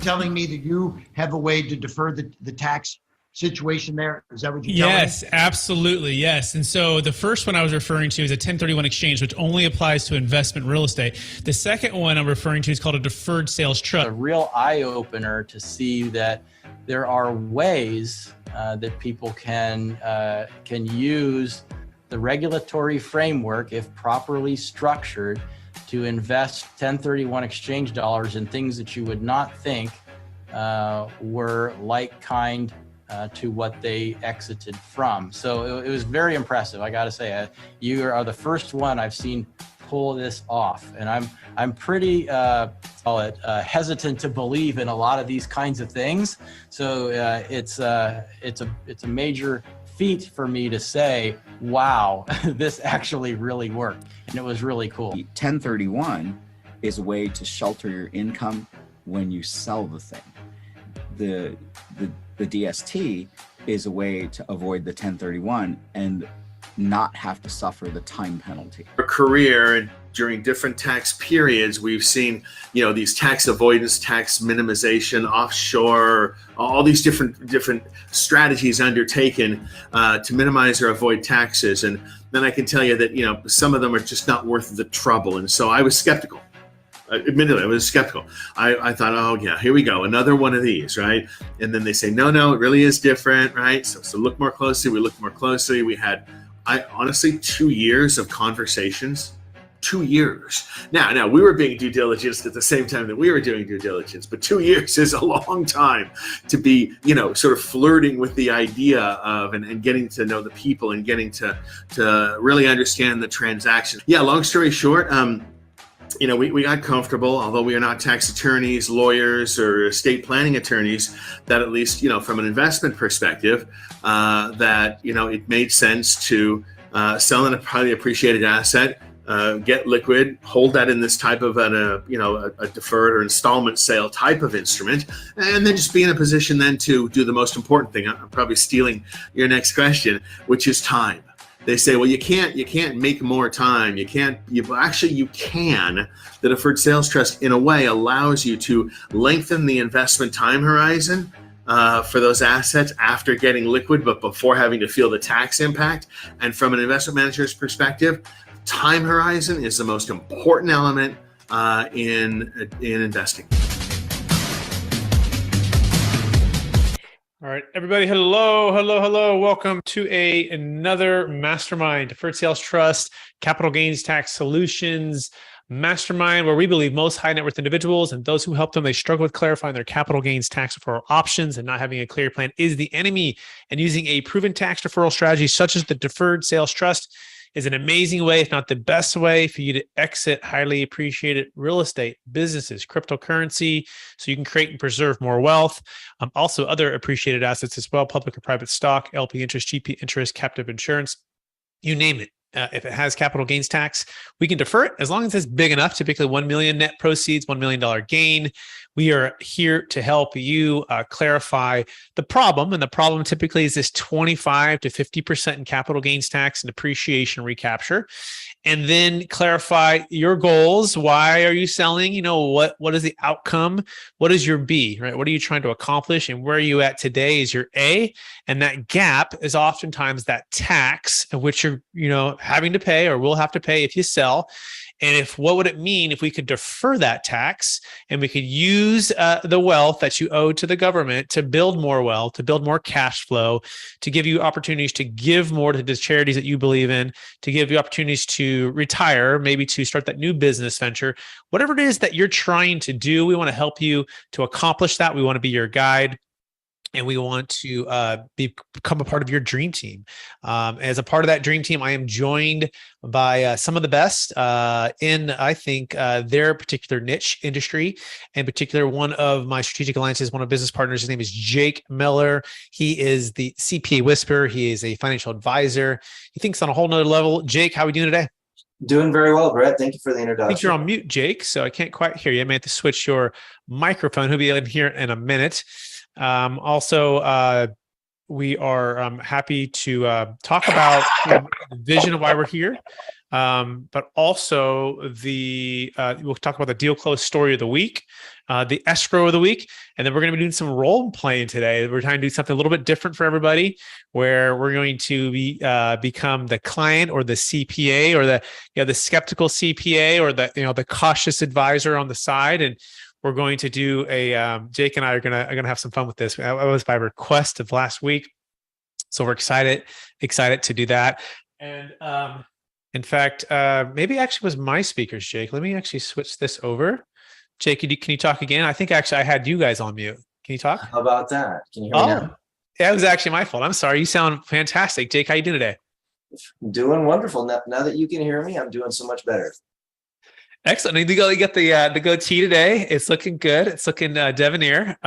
telling me that you have a way to defer the tax situation there? Is that what you're telling me? Yes, absolutely. Yes. And so the first one I was referring to is a 1031 exchange, which only applies to investment real estate. The second one I'm referring to is called a deferred sales trust. A real eye-opener to see that there are ways that people can use the regulatory framework, if properly structured, to invest 1031 exchange dollars in things that you would not think were like-kind to what they exited from. So it was very impressive. I got to say, you are the first one I've seen pull this off, and I'm pretty hesitant to believe in a lot of these kinds of things. So it's a major feat for me to say, wow, this actually really worked, and it was really cool. 1031 is a way to shelter your income when you sell the thing. The DST is a way to avoid the 1031 and not have to suffer the time penalty. Our career and during different tax periods, we've seen, these tax avoidance, tax minimization, offshore, all these different strategies undertaken to minimize or avoid taxes. And then I can tell you that, some of them are just not worth the trouble. And so I was skeptical. Admittedly, I was skeptical. I thought, oh yeah, here we go, another one of these, right? And then they say, no, it really is different, right? So look more closely. We looked more closely. We had, honestly, 2 years of conversations. 2 years. Now we were being due diligence at the same time that we were doing due diligence, but 2 years is a long time to be, sort of flirting with the idea of and getting to know the people and getting to really understand the transaction. Yeah, long story short, we got comfortable, although we are not tax attorneys, lawyers, or estate planning attorneys, that at least, from an investment perspective, that, it made sense to sell a highly appreciated asset, get liquid, hold that in this type of a deferred or installment sale type of instrument, and then just be in a position then to do the most important thing. I'm probably stealing your next question, which is time. They say, well, you can't make more time. You can. The Deferred Sales Trust, in a way, allows you to lengthen the investment time horizon for those assets after getting liquid, but before having to feel the tax impact. And from an investment manager's perspective, time horizon is the most important element in investing. All right, everybody. Hello. Welcome to another Mastermind, Deferred Sales Trust, Capital Gains Tax Solutions Mastermind, where we believe most high net worth individuals and those who help them, they struggle with clarifying their capital gains tax deferral options, and not having a clear plan is the enemy. And using a proven tax deferral strategy such as the Deferred Sales Trust is an amazing way, if not the best way, for you to exit highly appreciated real estate, businesses, cryptocurrency, so you can create and preserve more wealth. Also other appreciated assets as well, public or private stock, LP interest, GP interest, captive insurance, you name it. If it has capital gains tax, we can defer it as long as it's big enough, typically 1 million net proceeds, $1 million gain. We are here to help you clarify the problem. And the problem typically is this 25 to 50% in capital gains tax and depreciation recapture. And then clarify your goals. Why are you selling? What is the outcome? What is your B, right? What are you trying to accomplish? And where are you at today is your A. And that gap is oftentimes that tax of which you're, having to pay or will have to pay if you sell. And what would it mean if we could defer that tax and we could use the wealth that you owe to the government to build more wealth, to build more cash flow, to give you opportunities to give more to the charities that you believe in, to give you opportunities to retire, maybe to start that new business venture, whatever it is that you're trying to do. We want to help you to accomplish that. We want to be your guide. And we want to become a part of your dream team. As a part of that dream team, I am joined by some of the best in, I think, their particular niche industry. In particular, one of my strategic alliances, one of business partners, his name is Jake Miller. He is the CPA Whisperer. He is a financial advisor. He thinks on a whole nother level. Jake, how are we doing today? Doing very well, Brett. Thank you for the introduction. I think you're on mute, Jake, so I can't quite hear you. I may have to switch your microphone. He'll be in here in a minute. We are happy to talk about the vision of why we're here, but also we'll talk about the deal close story of the week. the escrow of the week. And then we're going to be doing some role playing today. We're trying to do something a little bit different for everybody, where we're going to be become the client or the CPA or the skeptical CPA or the cautious advisor on the side. And we're going to do Jake and I are gonna have some fun with this. That was by request of last week. So we're excited to do that. And in fact, maybe actually was my speakers, Jake. Let me actually switch this over. Jake, can you talk again? I think actually I had you guys on mute. Can you talk? How about that? Can you hear me now? Yeah, it was actually my fault. I'm sorry. You sound fantastic. Jake, how you doing today? Doing wonderful. Now that you can hear me, I'm doing so much better. Excellent. You got the goatee today. It's looking good. It's looking debonair,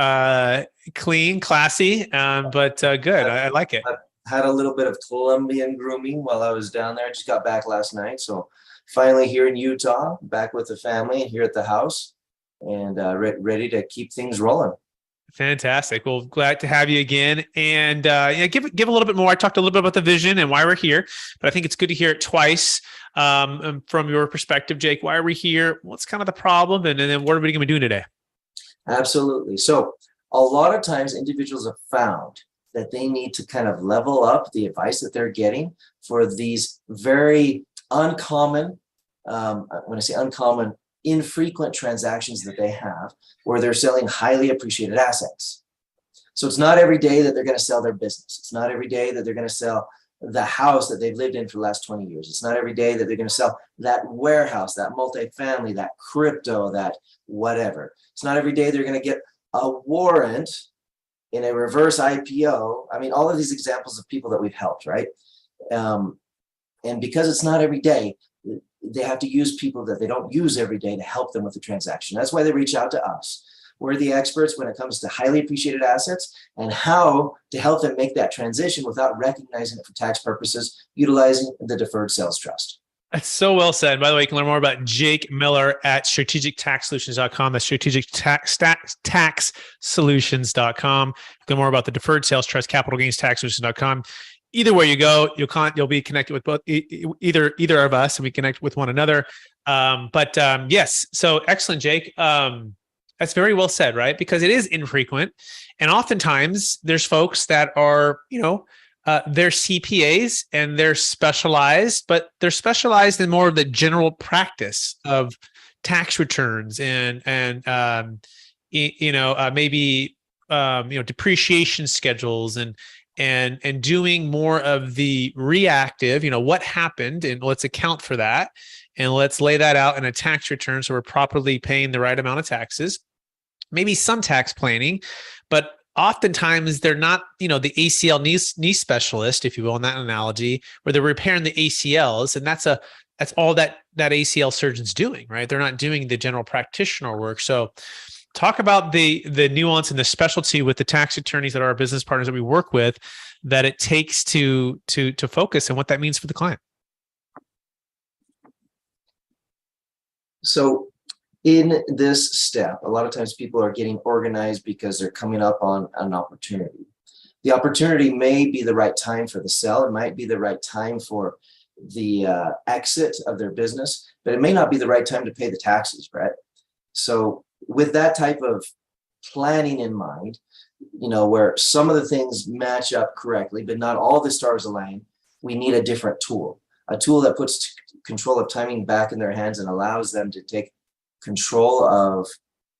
clean, classy, but good. I like it. I had a little bit of Colombian grooming while I was down there. I just got back last night. So finally here in Utah, back with the family here at the house, and ready to keep things rolling. Fantastic. Well, glad to have you again. And give a little bit more. I talked a little bit about the vision and why we're here, but I think it's good to hear it twice from your perspective, Jake. Why are we here? What's kind of the problem? And then what are we going to be doing today? Absolutely. So a lot of times individuals have found that they need to kind of level up the advice that they're getting for these very uncommon, when I say uncommon, infrequent transactions that they have where they're selling highly appreciated assets. So it's not every day that they're going to sell their business. It's not every day that they're going to sell the house that they've lived in for the last 20 years. It's not every day that they're going to sell that warehouse, that multifamily, that crypto, that whatever. It's not every day they're going to get a warrant in a reverse IPO. I mean, all of these examples of people that we've helped, right? And because it's not every day, they have to use people that they don't use every day to help them with the transaction. That's why they reach out to us. We're the experts when it comes to highly appreciated assets and how to help them make that transition without recognizing it for tax purposes, utilizing the Deferred Sales Trust. That's so well said. By the way, you can learn more about Jake Miller at strategictaxsolutions.com. That's strategictaxsolutions.com. You can learn more about the Deferred Sales Trust, capital gains tax solutions.com. Either way you go, you'll be connected with both either of us, and we connect with one another. Yes, so excellent, Jake. That's very well said, right? Because it is infrequent, and oftentimes there's folks that are, they're CPAs and they're specialized, but they're specialized in more of the general practice of tax returns and maybe depreciation schedules and doing more of the reactive, what happened, and let's account for that, and let's lay that out in a tax return so we're properly paying the right amount of taxes. Maybe some tax planning, but oftentimes they're not, the ACL knee specialist, if you will, in that analogy, where they're repairing the ACLs, and that's all that ACL surgeon's doing, right? They're not doing the general practitioner work. So talk about the nuance and the specialty with the tax attorneys that are our business partners that we work with, that it takes to focus, and what that means for the client. So in this step, a lot of times people are getting organized because they're coming up on an opportunity. The opportunity may be the right time for the sell. It might be the right time for the exit of their business, but it may not be the right time to pay the taxes, Brett. So with that type of planning in mind, where some of the things match up correctly, but not all the stars align, we need a different tool, a tool that puts control of timing back in their hands and allows them to take control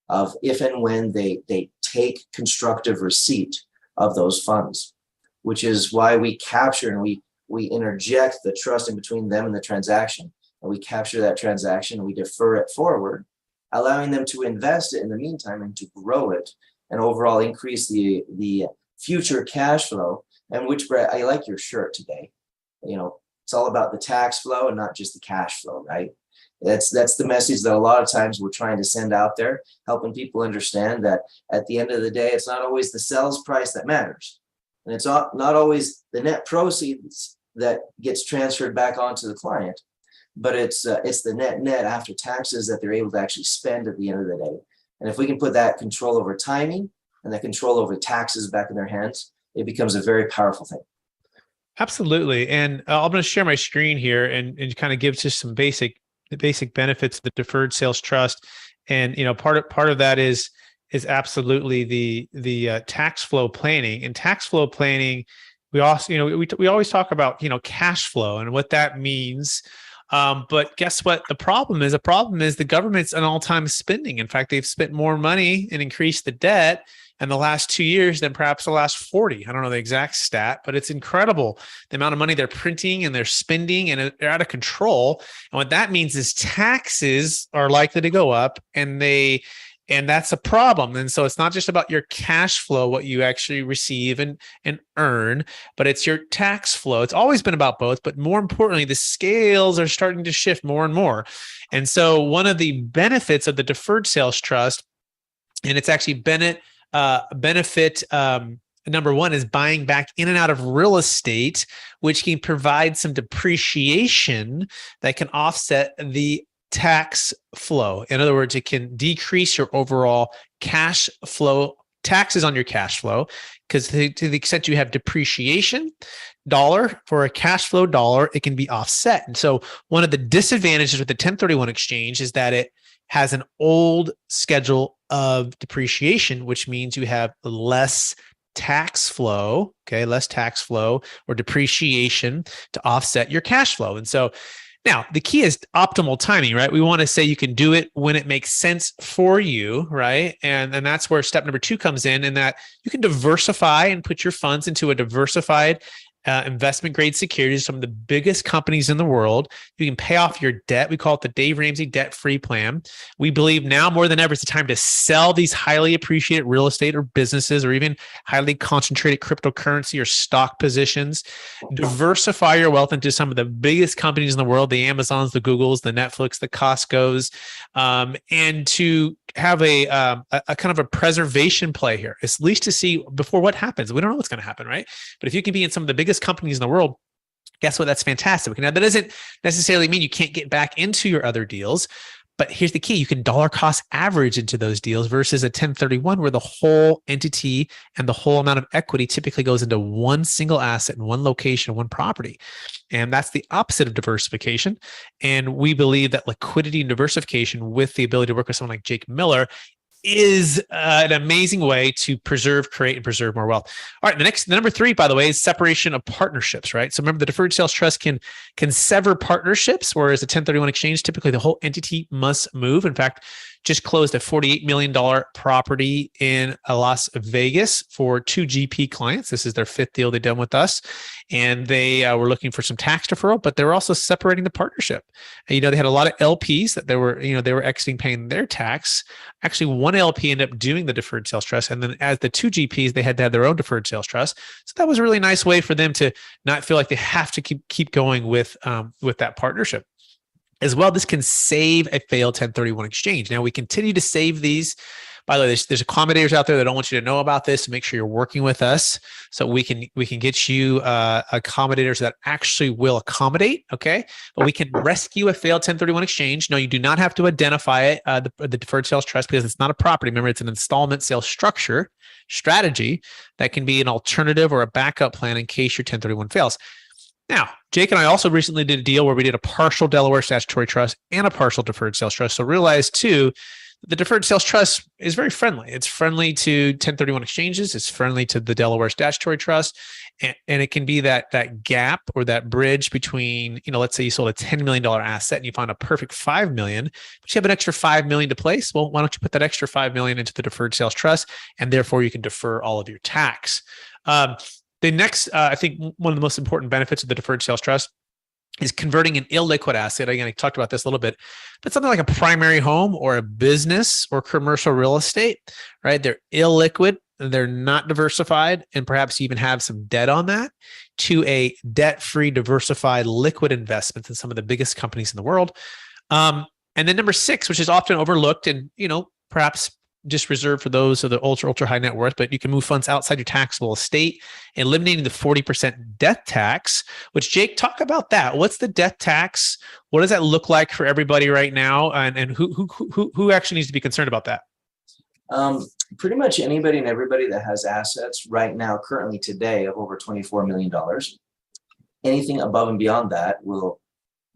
of if and when they take constructive receipt of those funds, which is why we capture and we interject the trust in between them and the transaction, and we capture that transaction and we defer it forward, allowing them to invest it in the meantime and to grow it and overall increase the future cash flow. And which, Brett, I like your shirt today. It's all about the tax flow and not just the cash flow, right? That's the message that a lot of times we're trying to send out there, helping people understand that at the end of the day, it's not always the sales price that matters. And it's not always the net proceeds that gets transferred back onto the client, but it's the net after taxes that they're able to actually spend at the end of the day. And if we can put that control over timing and that control over taxes back in their hands, it becomes a very powerful thing. Absolutely. And I'm going to share my screen here and kind of give just some basic benefits of the Deferred Sales Trust And part of that is absolutely the tax flow planning. And tax flow planning, we also we always talk about cash flow and what that means. But guess what? The problem is the government's an all-time spending. In fact, they've spent more money and increased the debt in the last 2 years than perhaps the last 40. I don't know the exact stat, but it's incredible the amount of money they're printing and they're spending, and they're out of control. And what that means is taxes are likely to go up, and that's a problem. And so it's not just about your cash flow, what you actually receive and earn, but it's your tax flow. It's always been about both, but more importantly, the scales are starting to shift more and more. And so one of the benefits of the Deferred Sales Trust, and it's actually benefit number one, is buying back in and out of real estate, which can provide some depreciation that can offset the tax flow. In other words, it can decrease your overall cash flow, taxes on your cash flow, because to the extent you have depreciation dollar for a cash flow dollar, it can be offset. And so one of the disadvantages with the 1031 exchange is that it has an old schedule of depreciation, which means you have less tax flow, less tax flow or depreciation to offset your cash flow. And so now, the key is optimal timing, right? We want to say you can do it when it makes sense for you, right? And that's where step number 2 comes in that you can diversify and put your funds into a diversified investment grade securities, some of the biggest companies in the world. You can pay off your debt. We call it the Dave Ramsey debt-free plan. We believe now more than ever, it's the time to sell these highly appreciated real estate or businesses, or even highly concentrated cryptocurrency or stock positions. Diversify your wealth into some of the biggest companies in the world, the Amazons, the Googles, the Netflix, the Costcos, and to have a kind of a preservation play here, at least to see before what happens. We don't know what's going to happen, right? But if you can be in some of the biggest companies in the world, guess what? That's fantastic. Now, that doesn't necessarily mean you can't get back into your other deals, but here's the key. You can dollar cost average into those deals versus a 1031 where the whole entity and the whole amount of equity typically goes into one single asset in one location, one property. And that's the opposite of diversification. And we believe that liquidity and diversification with the ability to work with someone like Jake Miller is an amazing way to create and preserve more wealth. All right, the number 3, by the way, is separation of partnerships, right? So remember, the Deferred Sales Trust can sever partnerships, whereas the 1031 exchange, typically the whole entity must move. In fact, just closed a $48 million property in Las Vegas for 2 GP clients. This is their 5th deal they've done with us. And they were looking for some tax deferral, but they were also separating the partnership. And, they had a lot of LPs that they were exiting paying their tax. Actually, one LP ended up doing the Deferred Sales Trust. And then as the 2 GPs, they had to have their own Deferred Sales Trust. So that was a really nice way for them to not feel like they have to keep going with that partnership. As well, this can save a failed 1031 exchange. Now, we continue to save these. By the way, there's accommodators out there that don't want you to know about this. So make sure you're working with us so we can get you accommodators that actually will accommodate. Okay, but we can rescue a failed 1031 exchange. No, you do not have to identify it, the Deferred Sales Trust, because it's not a property. Remember, it's an installment sales strategy that can be an alternative or a backup plan in case your 1031 fails. Now, Jake and I also recently did a deal where we did a partial Delaware statutory trust and a partial deferred sales trust. So realize too, the deferred sales trust is very friendly. It's friendly to 1031 exchanges. It's friendly to the Delaware statutory trust. And it can be that gap or that bridge between, let's say you sold a $10 million asset and you found a perfect $5 million, but you have an extra $5 million to place. Well, why don't you put that extra $5 million into the deferred sales trust, and therefore you can defer all of your tax. The next, I think one of the most important benefits of the Deferred Sales Trust is converting an illiquid asset. Again, I talked about this a little bit, but something like a primary home or a business or commercial real estate, right? They're illiquid, they're not diversified, and perhaps you even have some debt on that, to a debt-free, diversified, liquid investments in some of the biggest companies in the world. And then number 6, which is often overlooked and, perhaps just reserved for those of the ultra high net worth, but you can move funds outside your taxable estate, eliminating the 40% death tax, which Jake, talk about that. What's the death tax? What does that look like for everybody right now? And who actually needs to be concerned about that? Pretty much anybody and everybody that has assets right now, currently today, of over $24 million. Anything above and beyond that will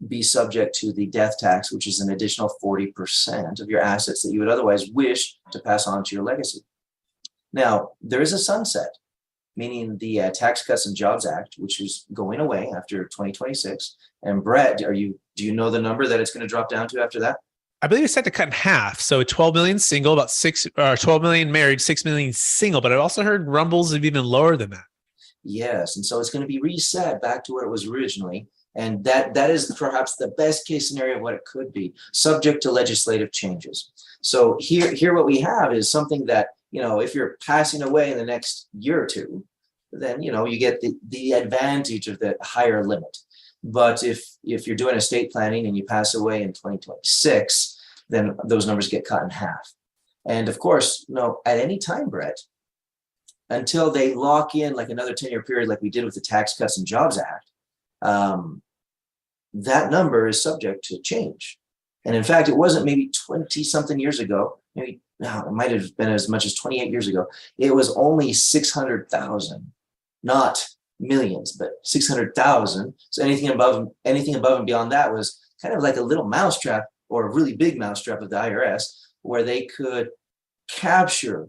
be subject to the death tax, which is an additional 40% of your assets that you would otherwise wish to pass on to your legacy. Now, there is a sunset, meaning the Tax Cuts and Jobs Act, which is going away after 2026. And Brett, do you know the number that it's going to drop down to after that? I believe it's set to cut in half. So 12 million single, about 12 million married, 6 million single. But I also heard rumbles of even lower than that. Yes. And so it's going to be reset back to what it was originally. And that is perhaps the best case scenario of what it could be, subject to legislative changes. So here what we have is something that, if you're passing away in the next year or two, then, you get the advantage of the higher limit. But if you're doing estate planning and you pass away in 2026, then those numbers get cut in half. And of course, at any time, Brett, until they lock in like another 10-year period, like we did with the Tax Cuts and Jobs Act, that number is subject to change. And in fact, it wasn't maybe 20 something years ago, maybe it might have been as much as 28 years ago. It was only 600,000, not millions, but 600,000. So anything above and beyond that was kind of like a little mousetrap, or a really big mousetrap of the IRS, where they could capture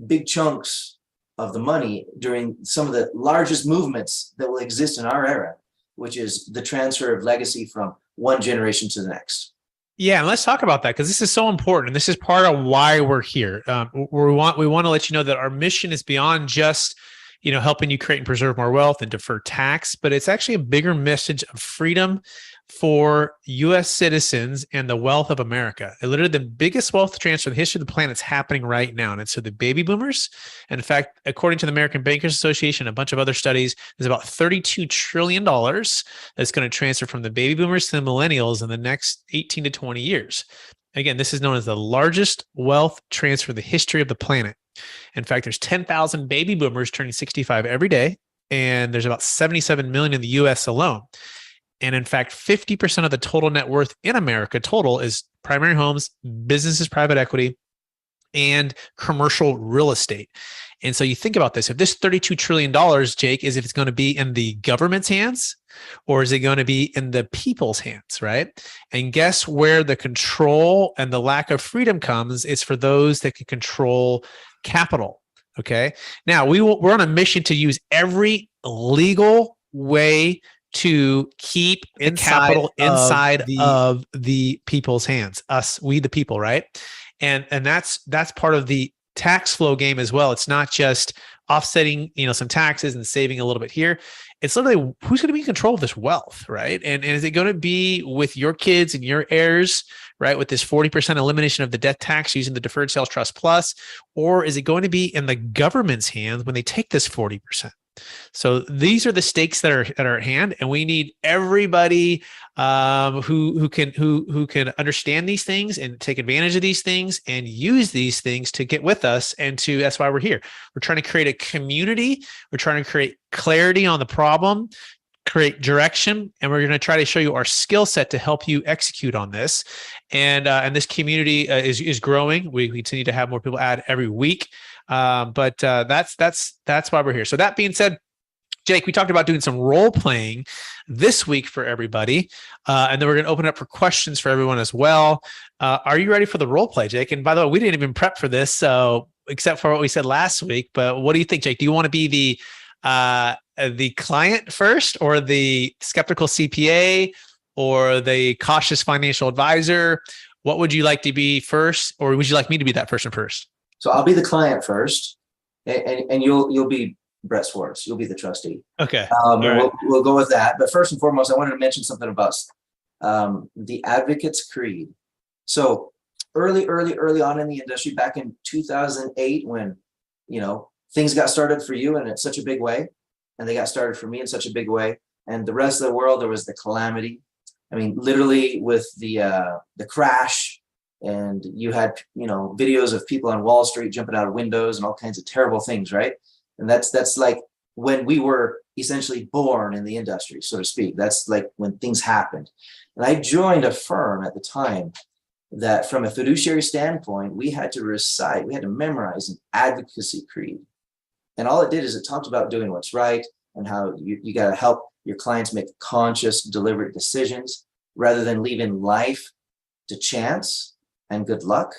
big chunks of the money during some of the largest movements that will exist in our era, which is the transfer of legacy from one generation to the next. Yeah, and let's talk about that, because this is so important, and this is part of why we're here. We want to let you know that our mission is beyond just helping you create and preserve more wealth and defer tax, but it's actually a bigger message of freedom for U.S. citizens and the wealth of America. Literally, the biggest wealth transfer in the history of the planet is happening right now. And so the baby boomers, and in fact, according to the American Bankers Association, and a bunch of other studies, there's about $32 trillion that's going to transfer from the baby boomers to the millennials in the next 18 to 20 years. Again, this is known as the largest wealth transfer in the history of the planet. In fact, there's 10,000 baby boomers turning 65 every day, and there's about 77 million in the U.S. alone. And in fact, 50% of the total net worth in America total is primary homes, businesses, private equity, and commercial real estate. And so you think about this, if this $32 trillion, Jake, is if it's going to be in the government's hands, or is it going to be in the people's hands, right? And guess where the control and the lack of freedom comes? It's for those that can control capital. Okay. Now we're on a mission to use every legal way to keep the capital inside of the people's hands, we the people, right? And that's part of the tax flow game as well. It's not just offsetting, some taxes and saving a little bit here. It's literally who's going to be in control of this wealth, right? And is it going to be with your kids and your heirs, right? With this 40% elimination of the death tax using the Deferred Sales Trust Plus, or is it going to be in the government's hands when they take this 40%? So these are the stakes that are at hand, and we need everybody who can understand these things and take advantage of these things and use these things to get with us. And that's why we're here. We're trying to create a community. We're trying to create clarity on the problem, create direction, and we're going to try to show you our skill set to help you execute on this. And this community is growing. We continue to have more people add every week. But that's why we're here. So that being said, Jake, we talked about doing some role playing this week for everybody. And then we're going to open up for questions for everyone as well. Are you ready for the role play, Jake? And by the way, we didn't even prep for this, so except for what we said last week. But what do you think, Jake? Do you want to be the client first, or the skeptical CPA, or the cautious financial advisor? What would you like to be first, or would you like me to be that person first? So I'll be the client first, and you'll be Brett Swartz. You'll be the trustee. Okay. Right. We'll go with that. But first and foremost, I wanted to mention something about the Advocates Creed. So early on in the industry, back in 2008, when things got started for you in such a big way, and they got started for me in such a big way, and the rest of the world, there was the calamity. I mean, literally with the crash. And you had, videos of people on Wall Street jumping out of windows and all kinds of terrible things, right? And that's like when we were essentially born in the industry, so to speak. That's like when things happened. And I joined a firm at the time that, from a fiduciary standpoint, we had to memorize an advocacy creed. And all it did is it talked about doing what's right, and how you got to help your clients make conscious, deliberate decisions rather than leaving life to chance and good luck.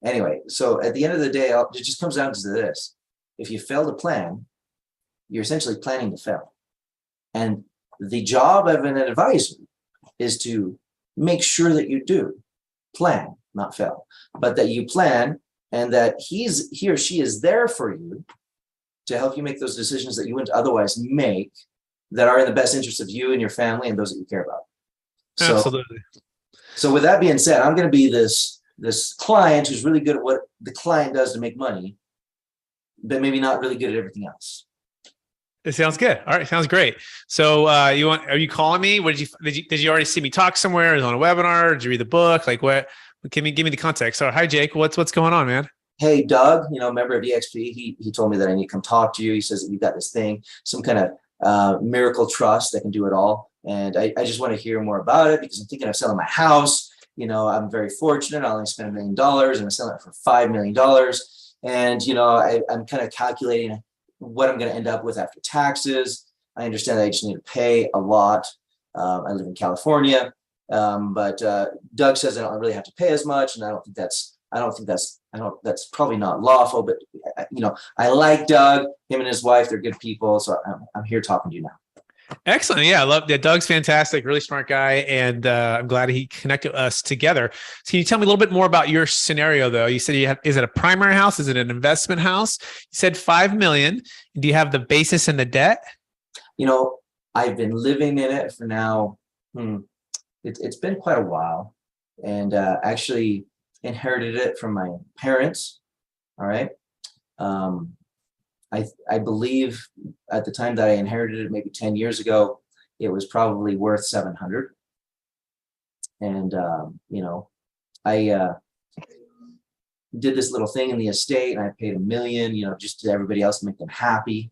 Anyway, so at the end of the day, it just comes down to this. If you fail to plan, you're essentially planning to fail. And the job of an advisor is to make sure that you do plan, not fail, but that you plan and that he or she is there for you to help you make those decisions that you wouldn't otherwise make that are in the best interest of you and your family and those that you care about. Absolutely. So with that being said, I'm going to be this client who's really good at what the client does to make money, but maybe not really good at everything else. It sounds good. All right, sounds great. So, are you calling me? What did you already see me talk somewhere? Is it on a webinar? Did you read the book? Like what? Give me the context. So, hi Jake, what's going on, man? Hey Doug, member of EXP. He told me that I need to come talk to you. He says that you've got this thing, some kind of miracle trust that can do it all, and I just want to hear more about it because I'm thinking of selling my house. I'm very fortunate. I only spent $1 million, and I'm selling it for $5 million. And I'm kind of calculating what I'm going to end up with after taxes. I understand that I just need to pay a lot. I live in California, but Doug says I don't really have to pay as much, and that's probably not lawful. But I like Doug, him and his wife. They're good people, so I'm here talking to you now. Excellent. Yeah, I love that. Doug's fantastic, really smart guy, and I'm glad he connected us together. So can you tell me a little bit more about your scenario, though? You said is it a primary house? Is it an investment house? You said $5 million. Do you have the basis and the debt? I've been living in it for now. It's been quite a while, and actually inherited it from my parents. All right. I believe at the time that I inherited it, maybe 10 years ago, it was probably worth 700. And, I did this little thing in the estate and I paid $1 million, just to everybody else to make them happy.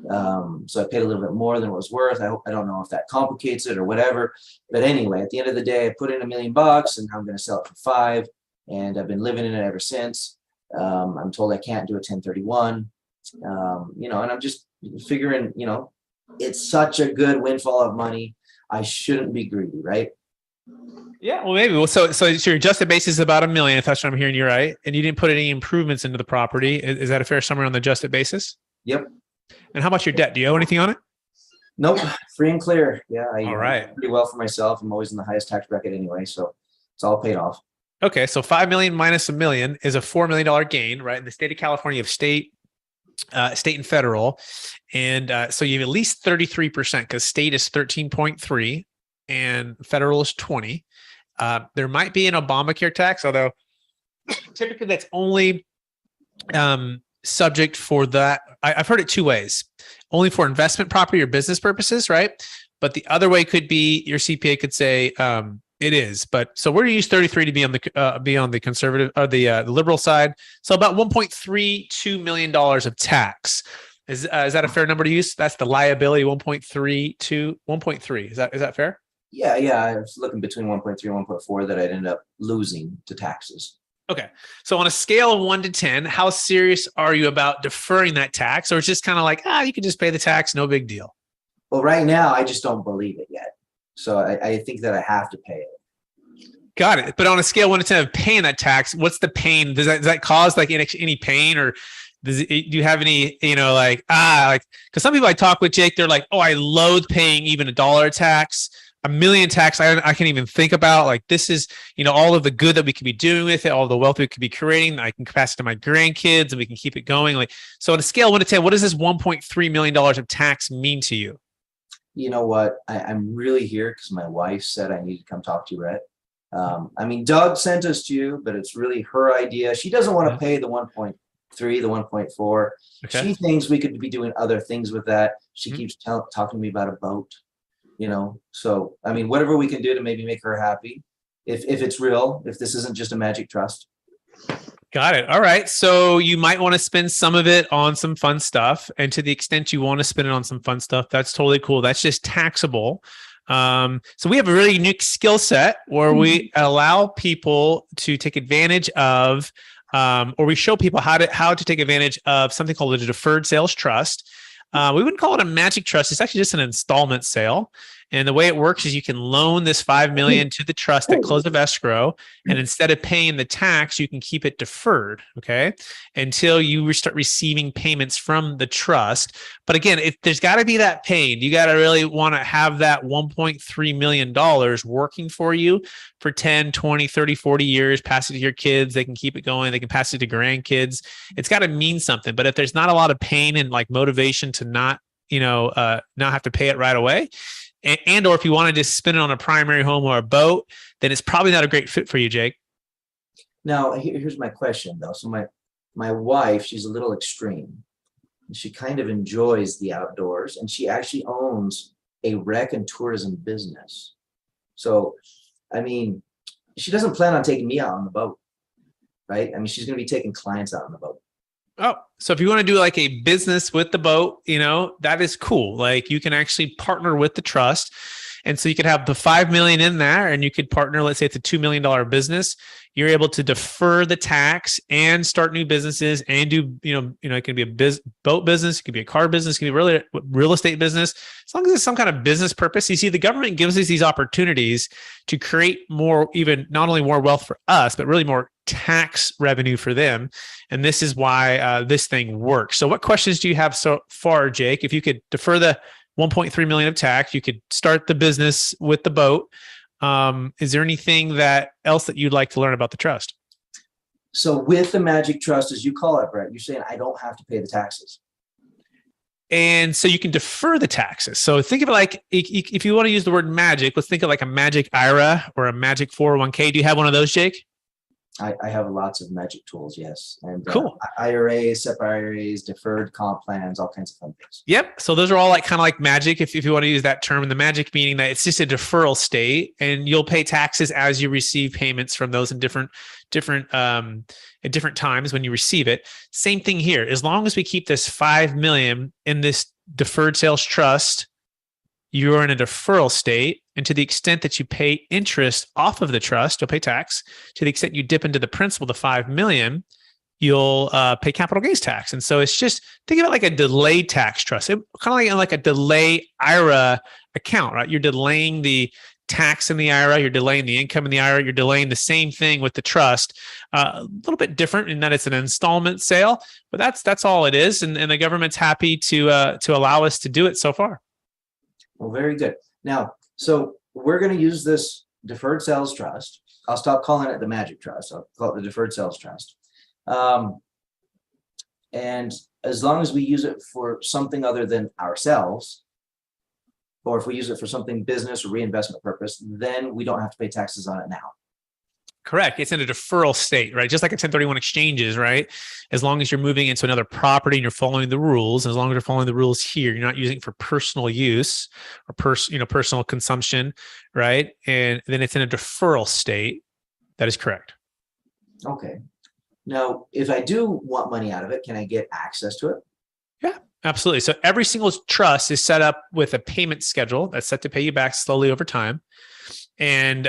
So I paid a little bit more than it was worth. I don't know if that complicates it or whatever, but anyway, at the end of the day, I put in $1 million and I'm going to sell it for $5 million. And I've been living in it ever since. I'm told I can't do a 1031. And I'm just figuring, it's such a good windfall of money. I shouldn't be greedy, right? Yeah, well, maybe. Well, so your adjusted basis is about $1 million, if that's what I'm hearing you right. And you didn't put any improvements into the property. Is that a fair summary on the adjusted basis? Yep. And how about your debt? Do you owe anything on it? Nope. Free and clear. Yeah. All right. Do pretty well for myself. I'm always in the highest tax bracket anyway. So it's all paid off. Okay. So $5 million minus $1 million is a $4 million gain, right? In the state of California, you have state and federal. And so you have at least 33% because state is 13.3 and federal is 20. There might be an Obamacare tax, although typically that's only subject for that. I've heard it two ways, only for investment property or business purposes, right? But the other way could be your CPA could say it is. But so we're going to use 33 to be on the conservative or the liberal side. So about $1.32 million of tax. Is that a fair number to use? That's the liability, 1.3. Is that fair? Yeah. I was looking between 1.3 and 1.4 that I'd end up losing to taxes. Okay. So on a scale of 1 to 10, how serious are you about deferring that tax? Or it's just kind of like, you can just pay the tax, no big deal. Well, right now, I just don't believe it yet. So I think that I have to pay it. Got it. But on a scale of 1 to 10 of paying that tax, what's the pain? Does that cause like any pain, or do you have any, because some people I talk with, Jake, they're like, I loathe paying even $1 tax. $1 million tax, I can't even think about. Like, this is, all of the good that we could be doing with it, all the wealth we could be creating. I can pass it to my grandkids and we can keep it going. Like, so on a scale of 1 to 10, what does this $1.3 million of tax mean to you? You know what? I'm really here because my wife said I need to come talk to you, Rhett. Doug sent us to you, but it's really her idea. She doesn't want to pay the 1.3, the 1.4. Okay. She thinks we could be doing other things with that. She keeps talking to me about a boat. So whatever we can do to maybe make her happy, if it's real, if this isn't just a magic trust. Got it. All right. So you might want to spend some of it on some fun stuff, and to the extent you want to spend it on some fun stuff, that's totally cool. That's just taxable. So we have a really unique skill set where we allow people to take advantage of, or we show people how to take advantage of something called a deferred sales trust. We wouldn't call it a magic trust. It's actually just an installment sale. And the way it works is you can loan this $5 million to the trust at close of escrow. And instead of paying the tax, you can keep it deferred, okay, until you start receiving payments from the trust. But again, there's got to be that pain. You got to really want to have that $1.3 million working for you for 10, 20, 30, 40 years, pass it to your kids. They can keep it going. They can pass it to grandkids. It's got to mean something. But if there's not a lot of pain and like motivation to not have to pay it right away, or if you want to just spend it on a primary home or a boat, then it's probably not a great fit for you, Jake. Now, here's my question though. So my wife, she's a little extreme. She kind of enjoys the outdoors, and she actually owns a rec and tourism business. So, I mean, she doesn't plan on taking me out on the boat, right? I mean, she's going to be taking clients out on the boat. Oh, so if you want to do like a business with the boat, that is cool. Like you can actually partner with the trust. And so you could have the 5 million in there and you could partner, let's say it's a $2 million business. You're able to defer the tax and start new businesses and do, it can be a boat business, it could be a car business, it can be real estate business. As long as it's some kind of business purpose. You see, the government gives us these opportunities to create more, even not only more wealth for us, but really more tax revenue for them. And this is why this thing works. So what questions do you have so far, Jake? If you could defer the 1.3 million of tax, you could start the business with the boat. Is there anything else that you'd like to learn about the trust? So with the magic trust, as you call it, Brett, you're saying I don't have to pay the taxes. And so you can defer the taxes. So think of it like, if you want to use the word magic, let's think of like a magic IRA or a magic 401k. Do you have one of those, Jake? I have lots of magic tools, yes. And cool. IRAs, SEPA IRAs, deferred comp plans, all kinds of fun things. Yep. So those are all kind of like magic, if you want to use that term. And the magic meaning that it's just a deferral state, and you'll pay taxes as you receive payments from those in different at different times when you receive it. Same thing here. As long as we keep this 5 million in this deferred sales trust, you're in a deferral state. And to the extent that you pay interest off of the trust, you'll pay tax. To the extent you dip into the principal, the 5 million, you'll pay capital gains tax. And so it's just, think of it like a delayed tax trust, kind of like a delay IRA account, right? You're delaying the tax in the IRA, you're delaying the income in the IRA, you're delaying the same thing with the trust. A little bit different in that it's an installment sale, but that's all it is. And the government's happy to allow us to do it so far. Well, very good. Now, so we're going to use this deferred sales trust. I'll stop calling it the magic trust. I'll call it the deferred sales trust. And as long as we use it for something other than ourselves, or if we use it for something business or reinvestment purpose, then we don't have to pay taxes on it now. Correct. It's in a deferral state, right? Just like a 1031 exchange is, right? As long as you're moving into another property and you're following the rules, as long as you're following the rules here, you're not using it for personal use or personal consumption, right? And then it's in a deferral state. That is correct. Okay. Now, if I do want money out of it, can I get access to it? Yeah, absolutely. So every single trust is set up with a payment schedule that's set to pay you back slowly over time. And,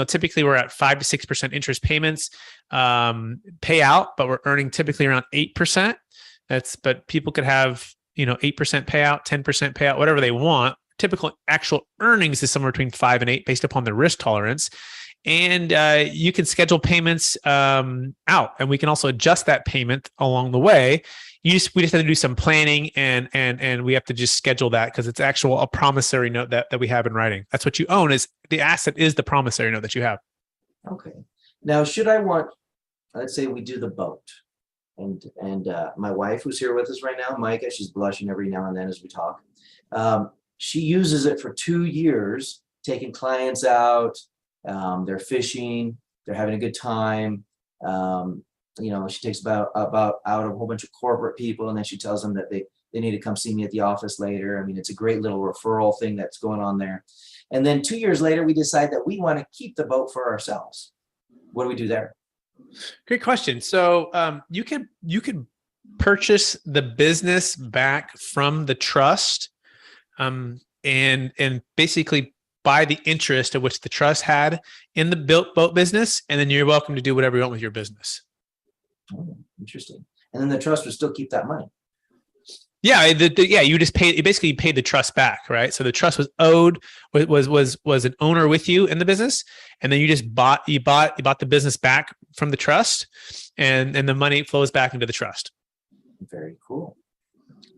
typically we're at 5 to 6% interest payments, payout, but we're earning typically around 8%. But people could have, 8% payout, 10% payout, whatever they want. Typical actual earnings is somewhere between 5 and 8 based upon the risk tolerance. And you can schedule payments out, and we can also adjust that payment along the way. We just have to do some planning, and we have to just schedule that because it's a promissory note that we have in writing. That's what you own. Is the asset is the promissory note that you have. Okay. Now, should I want, let's say we do the boat, and my wife, who's here with us right now, Micah, she's blushing every now and then as we talk. She uses it for 2 years, taking clients out. They're fishing. They're having a good time. She takes about out a whole bunch of corporate people, and then she tells them that they need to come see me at the office later. I mean, it's a great little referral thing that's going on there. And then 2 years later, we decide that we want to keep the boat for ourselves. What do we do there? Great question. So you can purchase the business back from the trust, and basically buy the interest of which the trust had in the boat business, and then you're welcome to do whatever you want with your business. Oh, interesting. And then the trust would still keep that money. Yeah, you just paid. You basically paid the trust back, right? So the trust was owed, was an owner with you in the business, and then you just bought the business back from the trust, and the money flows back into the trust. Very cool.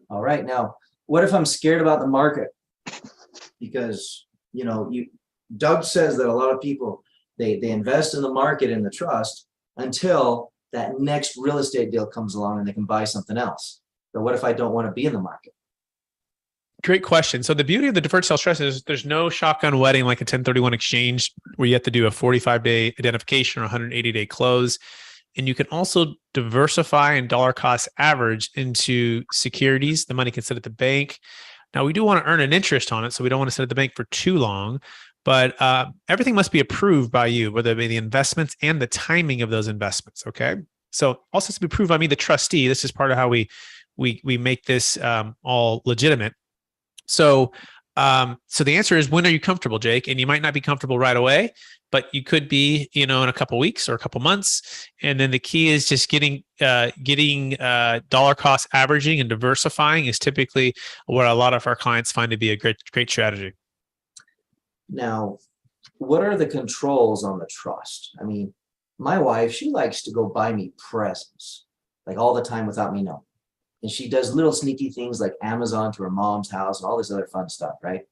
All right, now what if I'm scared about the market? Because Doug says that a lot of people they invest in the market in the trust until that next real estate deal comes along and they can buy something else. But what if I don't want to be in the market? Great question. So the beauty of the deferred sales trust is there's no shotgun wedding like a 1031 exchange where you have to do a 45-day identification or 180-day close. And you can also diversify and dollar cost average into securities. The money can sit at the bank. Now, we do want to earn an interest on it, so we don't want to sit at the bank for too long. But everything must be approved by you, whether it be the investments and the timing of those investments. Okay. So also has to be approved by me, the trustee. This is part of how we make this all legitimate. So the answer is, when are you comfortable, Jake? And you might not be comfortable right away, but you could be, in a couple of weeks or a couple of months. And then the key is just getting dollar cost averaging and diversifying is typically what a lot of our clients find to be a great strategy. Now, what are the controls on the trust? I mean, my wife, she likes to go buy me presents like all the time without me knowing. And she does little sneaky things like Amazon to her mom's house and all this other fun stuff, right?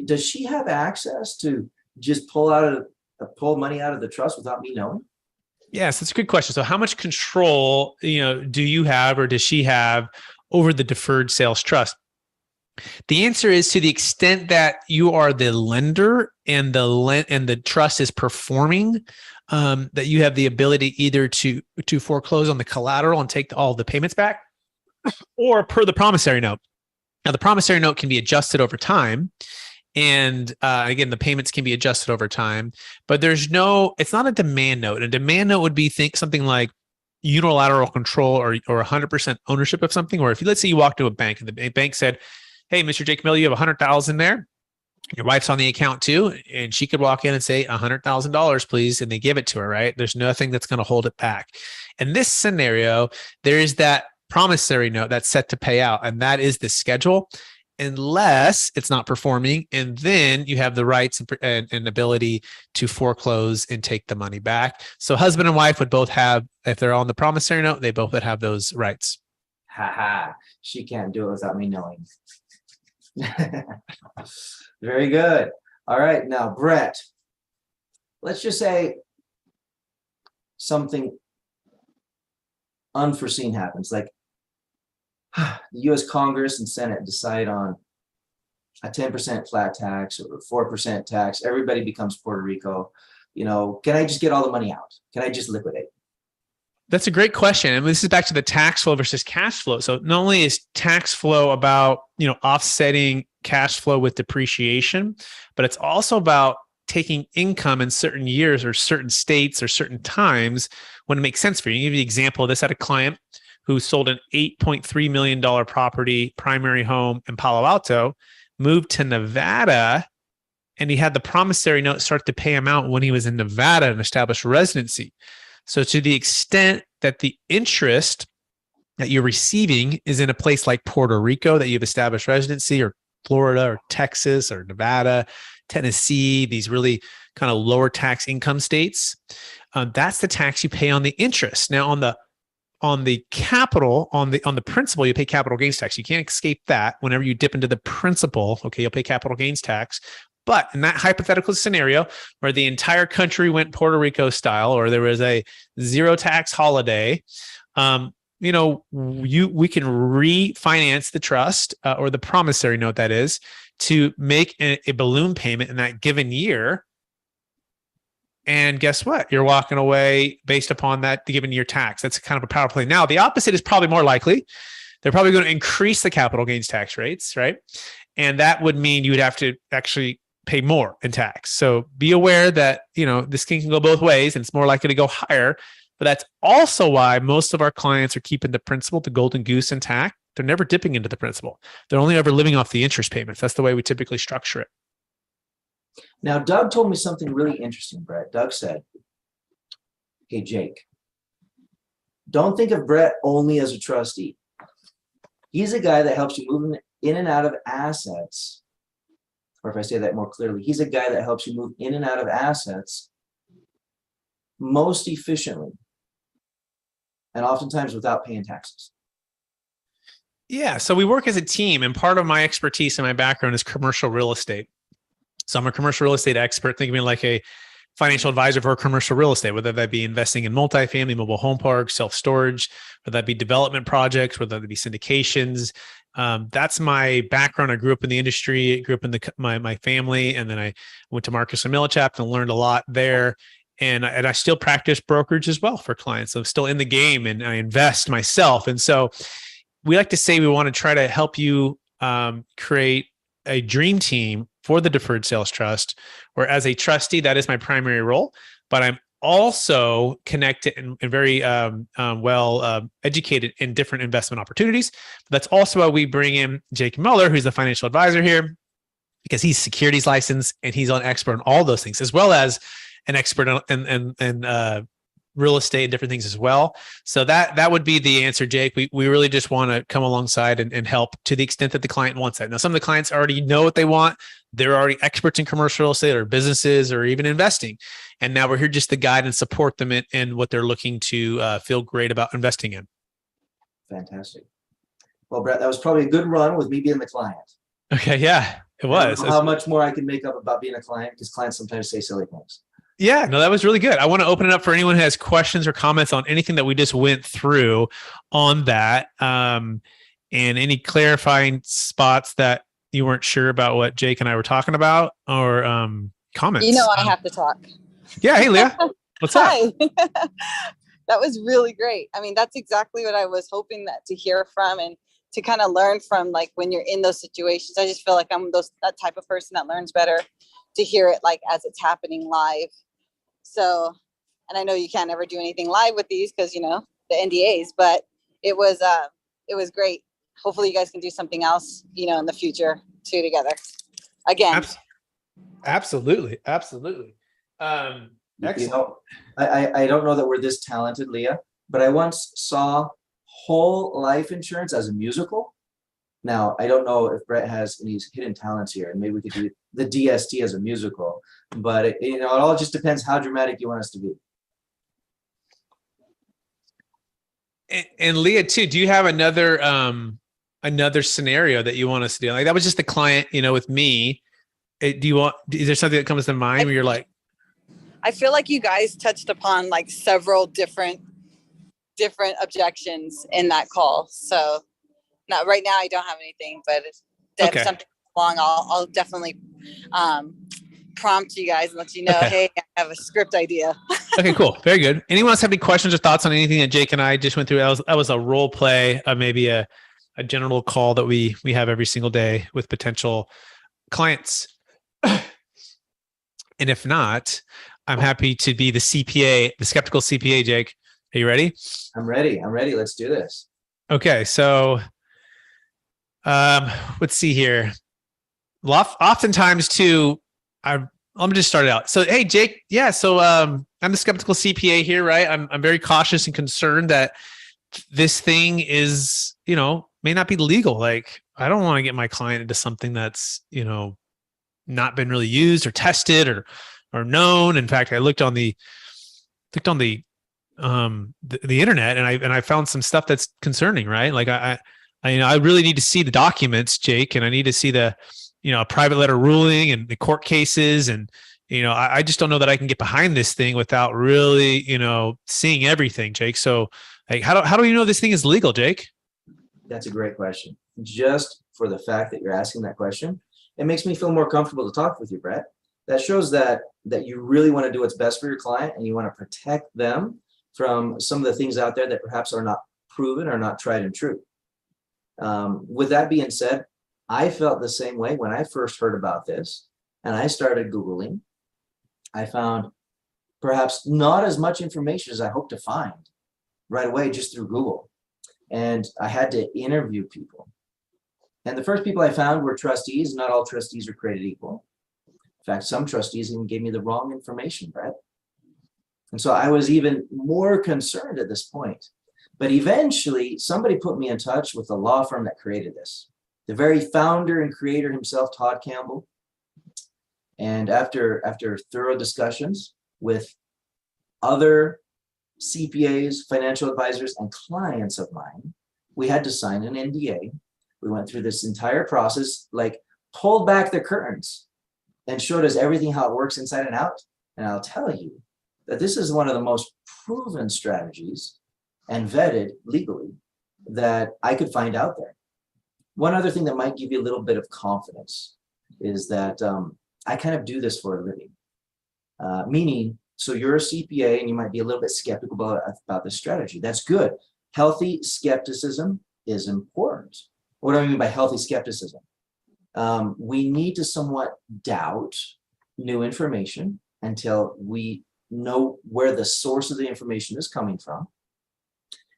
Does she have access to just pull money out of the trust without me knowing? Yes, that's a good question. So how much control, do you have or does she have over the deferred sales trust? The answer is, to the extent that you are the lender and the trust is performing, that you have the ability either to foreclose on the collateral and take all the payments back, or per the promissory note. Now, the promissory note can be adjusted over time. And again, the payments can be adjusted over time, but it's not a demand note. A demand note would be something like unilateral control or 100% ownership of something. Or let's say you walk to a bank and the bank said, "Hey, Mr. Jake Miller, you have $100,000 there. Your wife's on the account too." And she could walk in and say, $100,000, please. And they give it to her, right? There's nothing that's going to hold it back. In this scenario, there is that promissory note that's set to pay out. And that is the schedule, unless it's not performing. And then you have the rights and ability to foreclose and take the money back. So husband and wife would both have, if they're on the promissory note, they both would have those rights. She can't do it without me knowing. Very good. All right. Now, Brett, let's just say something unforeseen happens, like the U.S. Congress and Senate decide on a 10% flat tax or 4% tax. Everybody becomes Puerto Rico. Can I just get all the money out? Can I just liquidate? That's a great question. And this is back to the tax flow versus cash flow. So not only is tax flow about, offsetting cash flow with depreciation, but it's also about taking income in certain years or certain states or certain times when it makes sense for you. I'll give you an example of this. I had a client who sold an $8.3 million property, primary home in Palo Alto, moved to Nevada, and he had the promissory note start to pay him out when he was in Nevada and established residency. So to the extent that the interest that you're receiving is in a place like Puerto Rico that you've established residency, or Florida or Texas or Nevada, Tennessee, these really kind of lower tax income states, that's the tax you pay on the interest. Now on the capital, on the principal, you pay capital gains tax. You can't escape that. Whenever you dip into the principal, okay, you'll pay capital gains tax. But in that hypothetical scenario where the entire country went Puerto Rico style, or there was a zero tax holiday, we can refinance the trust or the promissory note, that is, to make a balloon payment in that given year. And guess what? You're walking away based upon that given year tax. That's kind of a power play. Now, the opposite is probably more likely. They're probably going to increase the capital gains tax rates, right? And that would mean you would have to actually pay more in tax. So be aware that, this can go both ways, and it's more likely to go higher. But that's also why most of our clients are keeping the principal, the golden goose, intact. They're never dipping into the principal. They're only ever living off the interest payments. That's the way we typically structure it. Now, Doug told me something really interesting, Brett. Doug said, "Hey, Jake, don't think of Brett only as a trustee. He's a guy that helps you move in and out of assets. Or if I say that more clearly, he's a guy that helps you move in and out of assets most efficiently and oftentimes without paying taxes. Yeah. So we work as a team, and part of my expertise and my background is commercial real estate. So I'm a commercial real estate expert. Think of me like a financial advisor for commercial real estate, whether that be investing in multifamily, mobile home parks, self-storage, whether that be development projects, whether that be syndications. That's my background. I grew up in the industry, grew up in my family, and then I went to Marcus & Millichap and learned a lot there. And I still practice brokerage as well for clients. So I'm still in the game and I invest myself. And so we like to say we want to try to help you create a dream team for the Deferred Sales Trust, where as a trustee, that is my primary role, but I'm also connected and very well educated in different investment opportunities. That's also why we bring in Jake Muller, who's the financial advisor here, because he's securities licensed and he's an expert on all those things, as well as an expert in real estate and different things as well. So that would be the answer, Jake. We really just want to come alongside and help to the extent that the client wants that. Now, some of the clients already know what they want. They're already experts in commercial real estate or businesses or even investing. And now we're here just to guide and support them in what they're looking to feel great about investing in. Fantastic. Well, Brett, that was probably a good run with me being the client. Okay. Yeah, it was. I don't know how much more I can make up about being a client, because clients sometimes say silly things. Yeah, no, that was really good. I want to open it up for anyone who has questions or comments on anything that we just went through on that, and any clarifying spots that you weren't sure about what Jake and I were talking about, or comments. You know, I have to talk. Yeah. Hey, Leah. What's up? Hi. That was really great. I mean, that's exactly what I was hoping to hear from and to kind of learn from, like when you're in those situations. I just feel like I'm that type of person that learns better to hear it like as it's happening live. So, and I know you can't ever do anything live with these because, you know, the NDAs, but it was great. Hopefully you guys can do something else, you know, in the future too together again. Absolutely. Absolutely. Excellent. You know, I don't know that we're this talented, Leah, but I once saw whole life insurance as a musical. Now, I don't know if Brett has any hidden talents here, and maybe we could do the DST as a musical, but it all just depends how dramatic you want us to be. And Leah too, do you have another scenario that you want us to do? Like that was just the client, you know, with me. Is there something that comes to mind where you're like, I feel like you guys touched upon like several different objections in that call. So not right now, I don't have anything, but if something along, I'll definitely prompt you guys and let you know, hey, I have a script idea. Okay, cool. Very good. Anyone else have any questions or thoughts on anything that Jake and I just went through? That was a role play, maybe a general call that we have every single day with potential clients. And if not, I'm happy to be the CPA, the skeptical CPA, Jake. Are you ready? I'm ready. Let's do this. Okay. So let's see here. Oftentimes too, let me just start it out. So, hey, Jake. Yeah. So I'm the skeptical CPA here, right? I'm very cautious and concerned that this thing is, you know, may not be legal. Like, I don't want to get my client into something that's, you know, not been really used or tested or known. In fact, I looked on the internet and I found some stuff that's concerning, right? Like I really need to see the documents, Jake, and I need to see the, you know, a private letter ruling and the court cases. And, you know, I just don't know that I can get behind this thing without really, you know, seeing everything, Jake. So like, how do you know this thing is legal, Jake? That's a great question. Just for the fact that you're asking that question, it makes me feel more comfortable to talk with you, Brett. That shows that you really want to do what's best for your client and you want to protect them from some of the things out there that perhaps are not proven or not tried and true. With that being said, I felt the same way when I first heard about this and I started Googling. I found perhaps not as much information as I hoped to find right away just through Google. And I had to interview people. And the first people I found were trustees. Not all trustees are created equal. In fact, some trustees even gave me the wrong information, Brett. And so I was even more concerned at this point But eventually, somebody put me in touch with the law firm that created this. The very founder and creator himself, Todd Campbell. And after thorough discussions with other CPAs, financial advisors, and clients of mine, we had to sign an NDA. We went through this entire process, like pulled back the curtains and showed us everything, how it works inside and out. And I'll tell you that this is one of the most proven strategies and vetted legally that I could find out there. One other thing that might give you a little bit of confidence is that I kind of do this for a living. Meaning, so you're a CPA and you might be a little bit skeptical about this strategy. That's good. Healthy skepticism is important. What do I mean by healthy skepticism? We need to somewhat doubt new information until we know where the source of the information is coming from.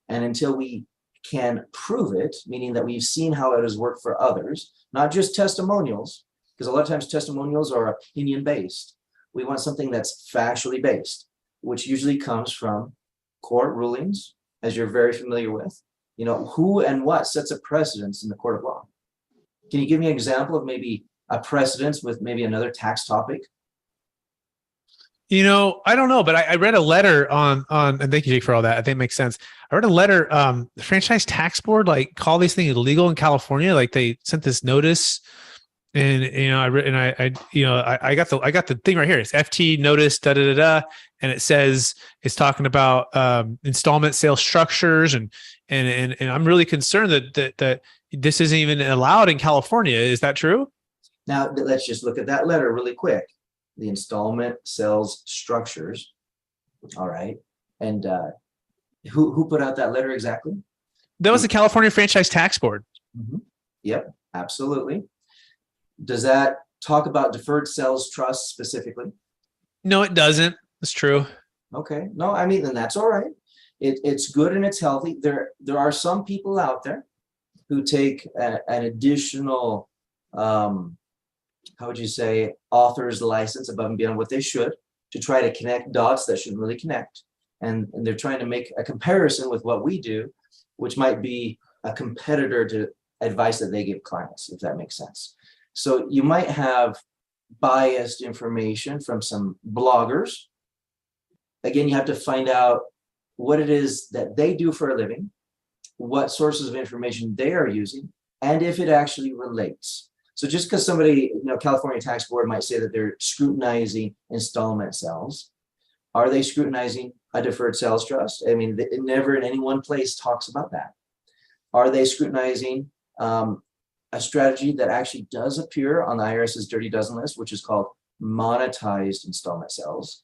And until we can prove it, meaning that we've seen how it has worked for others, not just testimonials, because a lot of times testimonials are opinion-based. We want something that's factually based, which usually comes from court rulings, as you're very familiar with. You know, who and what sets a precedence in the court of law? Can you give me an example of maybe a precedence with maybe another tax topic? You know, I don't know, but I read a letter on, and thank you, Jake, for all that. I think it makes sense. I read a letter, the franchise tax board, like call these things illegal in California. Like they sent this notice and, you know, I got the thing right here. It's FT notice, and it says, it's talking about, installment sales structures. And I'm really concerned that this isn't even allowed in California. Is that true? Now, let's just look at that letter really quick. The installment sales structures. All right. And who put out that letter exactly? That was the California Franchise Tax Board. Mm-hmm. Yep, absolutely. Does that talk about deferred sales trust specifically? No, it doesn't. It's true. Okay. No, I mean, then that's all right. It's good and it's healthy. There are some people out there who take an additional how would you say, author's license above and beyond what they should to try to connect dots that shouldn't really connect. And they're trying to make a comparison with what we do, which might be a competitor to advice that they give clients, if that makes sense. So you might have biased information from some bloggers. Again, you have to find out what it is that they do for a living, what sources of information they are using, and if it actually relates. So just because somebody, you know, California Tax Board might say that they're scrutinizing installment sales, are they scrutinizing a deferred sales trust? I mean, it never in any one place talks about that. Are they scrutinizing a strategy that actually does appear on the IRS's Dirty Dozen list, which is called monetized installment sales?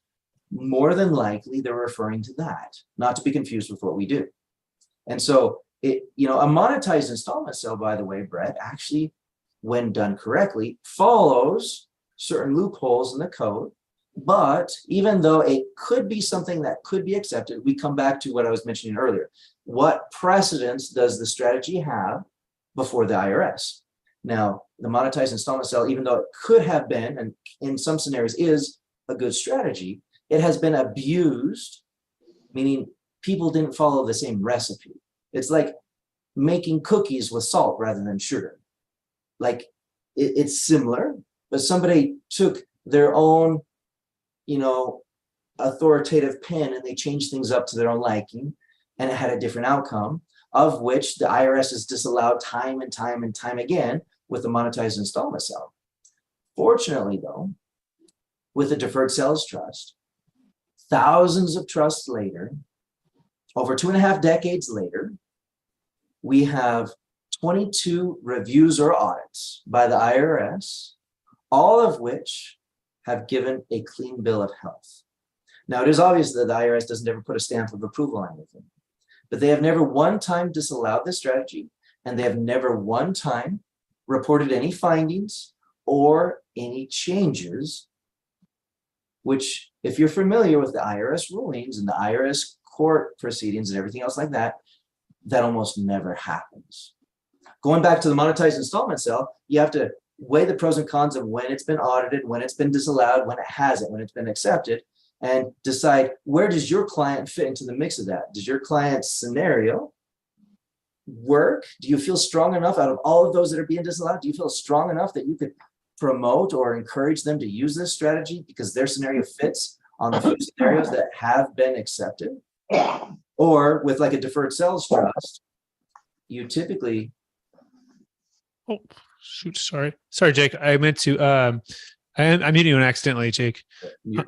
More than likely, they're referring to that, not to be confused with what we do. And so, a monetized installment sale, by the way, Brett, actually, when done correctly, follows certain loopholes in the code. But even though it could be something that could be accepted, we come back to what I was mentioning earlier. What precedence does the strategy have before the IRS? Now, the monetized installment sale, even though it could have been, and in some scenarios is a good strategy, it has been abused, meaning people didn't follow the same recipe. It's like making cookies with salt rather than sugar. Like it's similar, but somebody took their own, authoritative pen and they changed things up to their own liking, and it had a different outcome, of which the IRS has disallowed time and time and time again with the monetized installment sale. Fortunately, though, with the deferred sales trust, thousands of trusts later, over 2.5 decades later, we have 22 reviews or audits by the IRS, all of which have given a clean bill of health. Now, it is obvious that the IRS doesn't ever put a stamp of approval on anything, but they have never one time disallowed this strategy, and they have never one time reported any findings or any changes, which, if you're familiar with the IRS rulings and the IRS court proceedings and everything else like that, that almost never happens. Going back to the monetized installment sale, you have to weigh the pros and cons of when it's been audited, when it's been disallowed, when it hasn't, when it's been accepted. and decide, where does your client fit into the mix of that? Does your client's scenario work? Do you feel strong enough out of all of those that are being disallowed? Do you feel strong enough that you could promote or encourage them to use this strategy because their scenario fits on the few scenarios that have been accepted? Or with like a deferred sales trust, you typically. Oh, shoot. Sorry, Jake. I meant to, I muted you accidentally, Jake.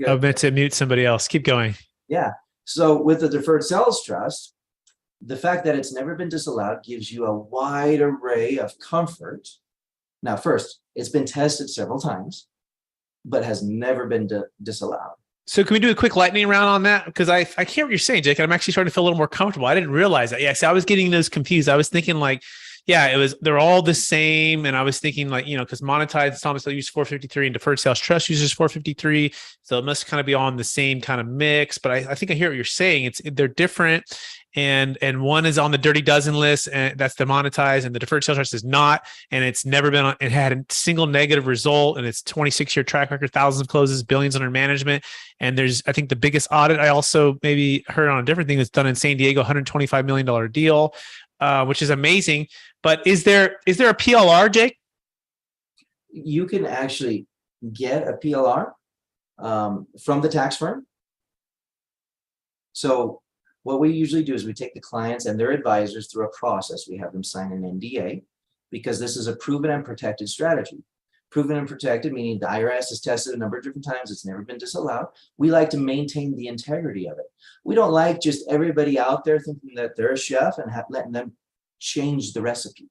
I meant to mute somebody else. Keep going. Yeah. So with the deferred sales trust, the fact that it's never been disallowed gives you a wide array of comfort. Now, first, it's been tested several times, but has never been disallowed. So can we do a quick lightning round on that? Because I hear what you're saying, Jake, and I'm actually starting to feel a little more comfortable. I didn't realize that. Yeah, so I was getting those confused. I was thinking like, yeah, they're all the same. And I was thinking like, because monetized installments, they'll use 453 and deferred sales trust uses 453. So it must kind of be on the same kind of mix. But I think I hear what you're saying. They're different. And one is on the dirty dozen list, and that's the monetized, and the deferred sales trust is not. And it's never been it had a single negative result, and it's 26-year track record, thousands of closes, billions under management. And there's, I think the biggest audit I also maybe heard on a different thing that's done in San Diego, $125 million deal, which is amazing. But is there a PLR, Jake? You can actually get a PLR from the tax firm. So what we usually do is we take the clients and their advisors through a process. We have them sign an NDA because this is a proven and protected strategy. Proven and protected, meaning the IRS has tested a number of different times. It's never been disallowed. We like to maintain the integrity of it. We don't like just everybody out there thinking that they're a chef and letting them change the recipe,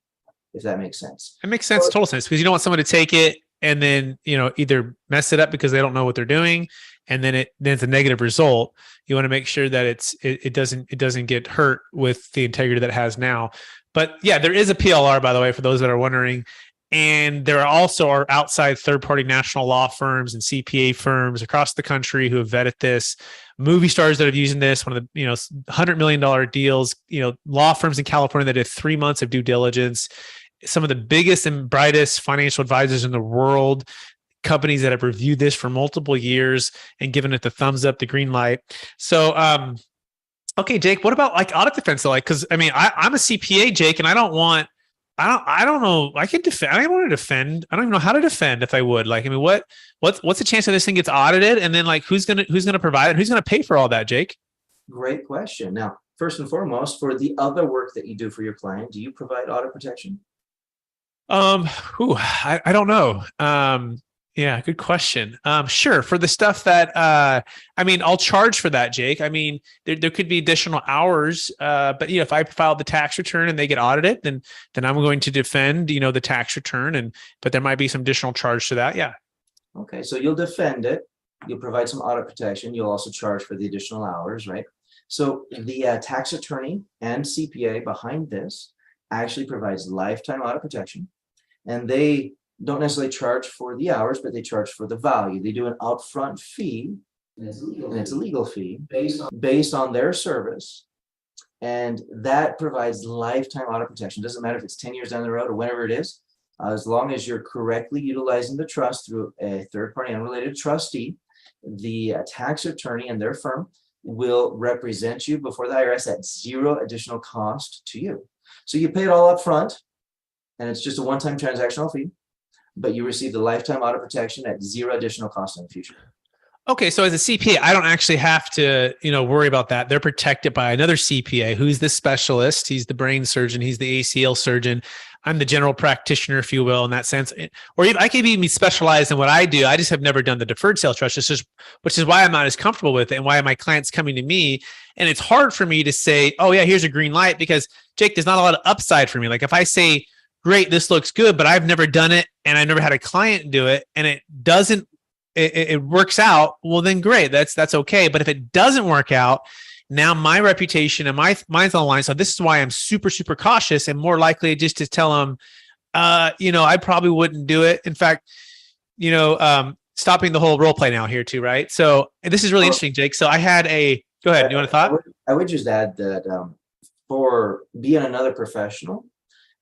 if that makes sense. It makes sense, total sense, because you don't want someone to take it and then, either mess it up because they don't know what they're doing, and then it's a negative result. You want to make sure that it doesn't get hurt with the integrity that it has now. But yeah, there is a PLR, by the way, for those that are wondering. And there are outside third-party national law firms and CPA firms across the country who have vetted this. Movie stars that have used this, one of the $100 million deals. Law firms in California that did 3 months of due diligence. Some of the biggest and brightest financial advisors in the world. Companies that have reviewed this for multiple years and given it the thumbs up, the green light. So, okay, Jake, what about like audit defense? Because I'm a CPA, Jake, and I don't know. I can defend. I don't want to defend. I don't even know how to defend if I would. What's the chance that this thing gets audited? And then who's gonna provide it? Who's gonna pay for all that, Jake? Great question. Now, first and foremost, for the other work that you do for your client, do you provide audit protection? I don't know. Yeah, good question. Sure. For the stuff that, I'll charge for that, Jake. There could be additional hours, but if I file the tax return and they get audited, then I'm going to defend, the tax return, but there might be some additional charge to that. Yeah. Okay. So you'll defend it. You'll provide some audit protection. You'll also charge for the additional hours, right? So the tax attorney and CPA behind this actually provides lifetime audit protection, and they don't necessarily charge for the hours, but they charge for the value. They do an upfront fee, and it's a legal fee based on their service. And that provides lifetime audit protection. Doesn't matter if it's 10 years down the road or whenever it is, as long as you're correctly utilizing the trust through a third-party unrelated trustee, the tax attorney and their firm will represent you before the IRS at zero additional cost to you. So you pay it all up front, and it's just a one-time transactional fee, but you receive the lifetime audit protection at zero additional cost in the future. Okay, so as a CPA, I don't actually have to, worry about that. They're protected by another CPA who's the specialist. He's the brain surgeon. He's the ACL surgeon. I'm the general practitioner, if you will, in that sense. Or even, I could even be specialized in what I do. I just have never done the deferred sales trust, which is why I'm not as comfortable with it and why my clients coming to me. And it's hard for me to say, oh yeah, here's a green light, because Jake, there's not a lot of upside for me. Like if I say, great, this looks good, but I've never done it and I never had a client do it and it works out, well then great, that's okay. But if it doesn't work out, now my reputation and mine's on the line. So this is why I'm super, super cautious and more likely just to tell them, I probably wouldn't do it. In fact, stopping the whole role play now here too, right? So this is really interesting, Jake. So go ahead. You want a thought? I would just add that for being another professional,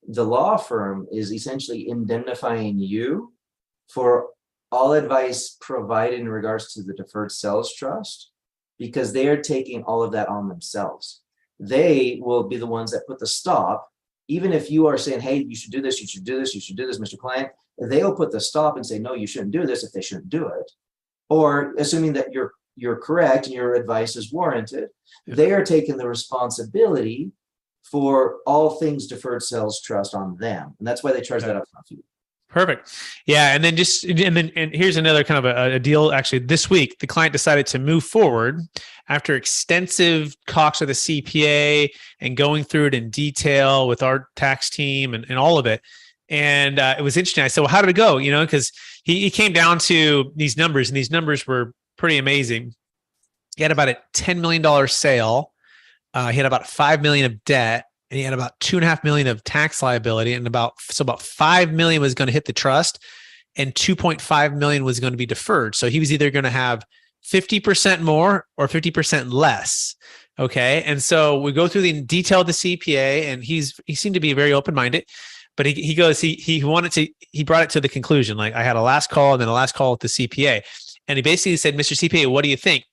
the law firm is essentially indemnifying you for all advice provided in regards to the deferred sales trust because they are taking all of that on themselves. They will be the ones that put the stop. Even if you are saying, hey, you should do this, you should do this, you should do this, Mr. Client, they'll put the stop and say, no, you shouldn't do this if they shouldn't do it. Or assuming that you're correct and your advice is warranted, they are taking the responsibility for all things deferred sales trust on them. And that's why they charge that upfront fee. Perfect. Yeah. And then here's another kind of a deal. Actually, this week, the client decided to move forward after extensive talks with the CPA and going through it in detail with our tax team and all of it. And it was interesting. I said, well, how did it go? Because he came down to these numbers, and these numbers were pretty amazing. He had about a $10 million sale. He had about $5 million of debt. And he had about $2.5 million of tax liability, and about $5 million was going to hit the trust, and $2.5 million was going to be deferred. So he was either going to have 50% more or 50% less. Okay, and so we go through the detail of the CPA, and he seemed to be very open-minded, but he brought it to the conclusion. Like, I had a last call and then a last call with the CPA, and he basically said, Mr. CPA, what do you think?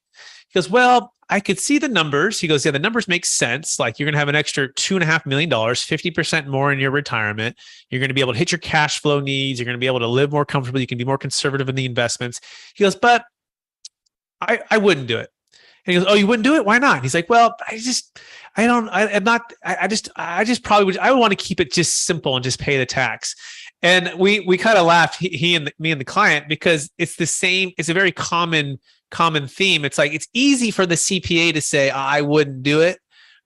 He goes, well, I could see the numbers. He goes, yeah, the numbers make sense. Like, you're going to have an extra $2.5 million, 50% more in your retirement. You're going to be able to hit your cash flow needs. You're going to be able to live more comfortably. You can be more conservative in the investments. He goes, but I wouldn't do it. And he goes, oh, you wouldn't do it? Why not? He's like, well, I probably would. I would want to keep it just simple and just pay the tax. And we kind of laughed, me and the client, because it's the same. It's a very common theme. It's like, it's easy for the CPA to say, I wouldn't do it,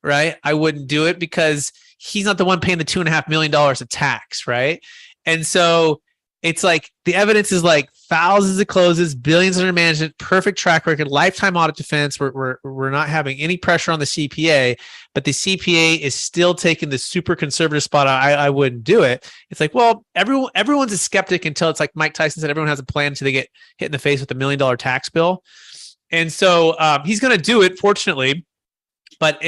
right? I wouldn't do it because he's not the one paying the $2.5 million of tax, right? And so it's like, the evidence is like thousands of closes, billions under management, perfect track record, lifetime audit defense. We're not having any pressure on the CPA, but the CPA is still taking the super conservative spot. I wouldn't do it. It's like, well, everyone's a skeptic until it's like Mike Tyson said, everyone has a plan until they get hit in the face with $1 million tax bill. And so he's going to do it, fortunately, but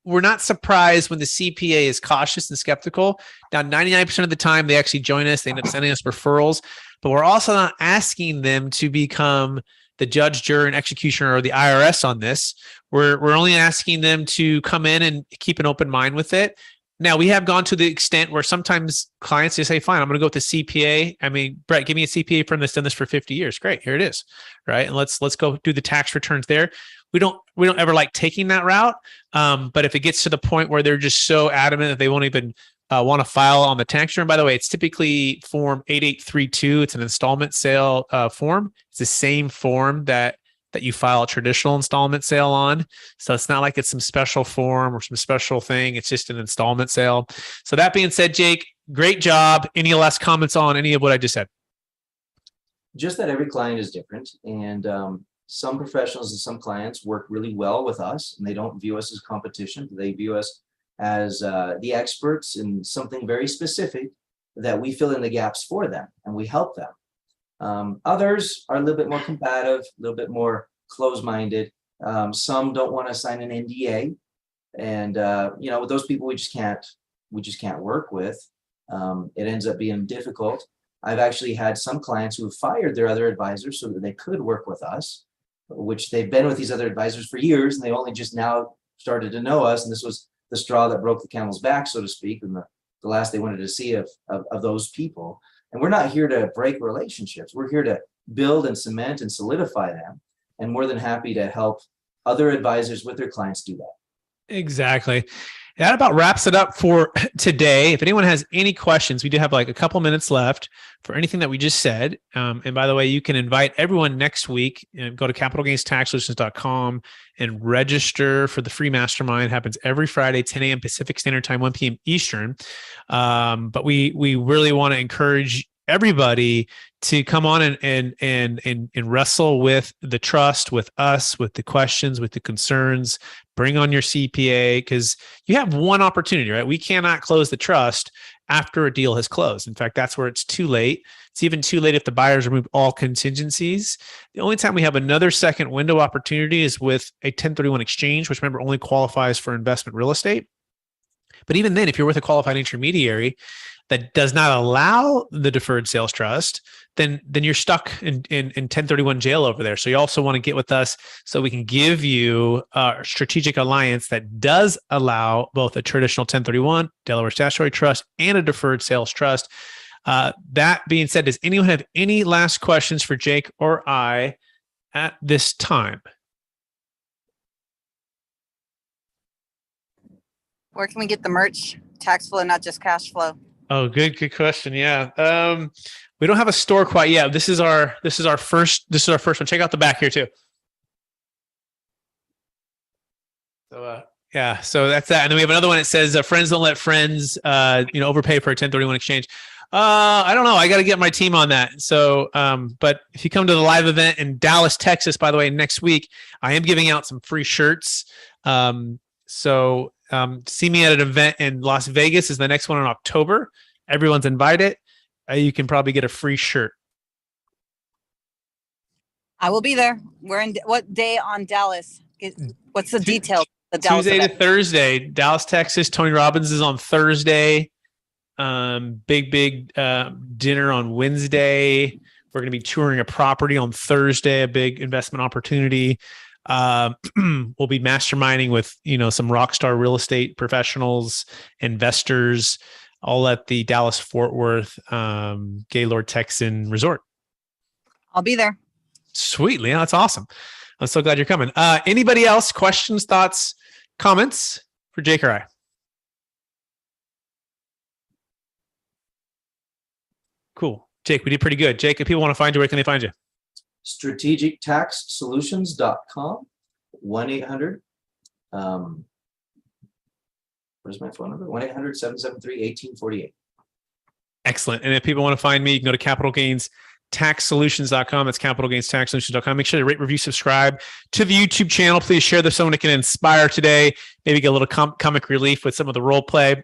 we're not surprised when the CPA is cautious and skeptical. Now, 99% of the time, they actually join us. They end up sending us referrals, but we're also not asking them to become the judge, juror, and executioner, or the IRS on this. We're only asking them to come in and keep an open mind with it. Now, we have gone to the extent where sometimes clients just say, fine, I'm going to go with the CPA. I mean, Brett, give me a CPA firm that's done this for 50 years. Great, here it is, right? And let's go do the tax returns there. We don't ever like taking that route. But if it gets to the point where they're just so adamant that they won't even want to file on the tax return, by the way, it's typically Form 8832. It's an installment sale form. It's the same form that you file a traditional installment sale on. So it's not like it's some special form or some special thing. It's just an installment sale. So that being said, Jake, great job. Any last comments on any of what I just said? Just that every client is different, and some professionals and some clients work really well with us, and they don't view us as competition. They view us as the experts in something very specific that we fill in the gaps for them and we help them. Others are a little bit more combative, a little bit more closed-minded. Some don't want to sign an NDA, and with those people we just can't work with. It ends up being difficult. I've actually had some clients who have fired their other advisors so that they could work with us, which they've been with these other advisors for years, and they only just now started to know us. And this was the straw that broke the camel's back, so to speak, and the last they wanted to see of those people. And we're not here to break relationships. We're here to build and cement and solidify them, and more than happy to help other advisors with their clients do that. Exactly. That about wraps it up for today. If anyone has any questions, we do have like a couple minutes left for anything that we just said. And by the way, you can invite everyone next week and go to capitalgainstaxsolutions.com and register for the free mastermind. It happens every Friday, 10 a.m. Pacific Standard Time, 1 p.m. Eastern. But we really want to encourage everybody to come on and wrestle with the trust, with us, with the questions, with the concerns. Bring on your CPA, because you have one opportunity, right? We cannot close the trust after a deal has closed. In fact, that's where it's too late. It's even too late if the buyers remove all contingencies. The only time we have another second window opportunity is with a 1031 exchange, which remember only qualifies for investment real estate. But even then, if you're with a qualified intermediary, that does not allow the deferred sales trust, then you're stuck in 1031 jail over there. So you also want to get with us so we can give you a strategic alliance that does allow both a traditional 1031, Delaware statutory trust, and a deferred sales trust. That being said, does anyone have any last questions for Jake or I at this time? Where can we get the merch? Tax flow, not just cash flow. Oh, good question. Yeah. We don't have a store quite yet. This is our first one. Check out the back here too. So yeah, so that's that. And then we have another one that says friends don't let friends overpay for a 1031 exchange. I don't know. I got to get my team on that. So, but if you come to the live event in Dallas, Texas, by the way, next week, I am giving out some free shirts. See me at an event in Las Vegas is the next one in October. Everyone's invited. You can probably get a free shirt. I will be there. We're in what day on Dallas? What's the details? The Dallas Tuesday event? to Thursday, Dallas, Texas. Tony Robbins is on Thursday. Big dinner on Wednesday. We're going to be touring a property on Thursday, a big investment opportunity. We'll be masterminding with, some rock star real estate professionals, investors, all at the Dallas Fort Worth Gaylord Texan Resort. I'll be there. Sweet, Leon. That's awesome. I'm so glad you're coming. Anybody else? Questions, thoughts, comments for Jake or I? Cool. Jake, we did pretty good. Jake, if people want to find you, where can they find you? strategictaxsolutions.com, 1-800. Where's my phone number? 1-800-773-1848. Excellent. And if people want to find me, you can go to capitalgainstaxsolutions.com. That's capitalgainstaxsolutions.com. Make sure to rate, review, subscribe to the YouTube channel. Please share this with someone that can inspire today. Maybe get a little comic relief with some of the role play.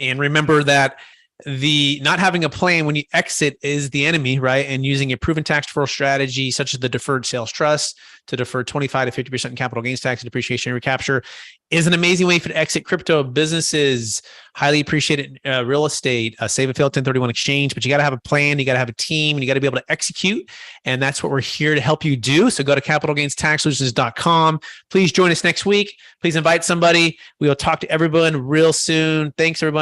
And remember that the not having a plan when you exit is the enemy, right? And using a proven tax deferral strategy such as the deferred sales trust to defer 25 to 50% in capital gains tax and depreciation and recapture is an amazing way for to exit crypto businesses, highly appreciated real estate, save a failed 1031 exchange. But you got to have a plan, you got to have a team, and you got to be able to execute. And that's what we're here to help you do. So go to capitalgainstaxsolutions.com. Please join us next week. Please invite somebody. We will talk to everyone real soon. Thanks, everyone.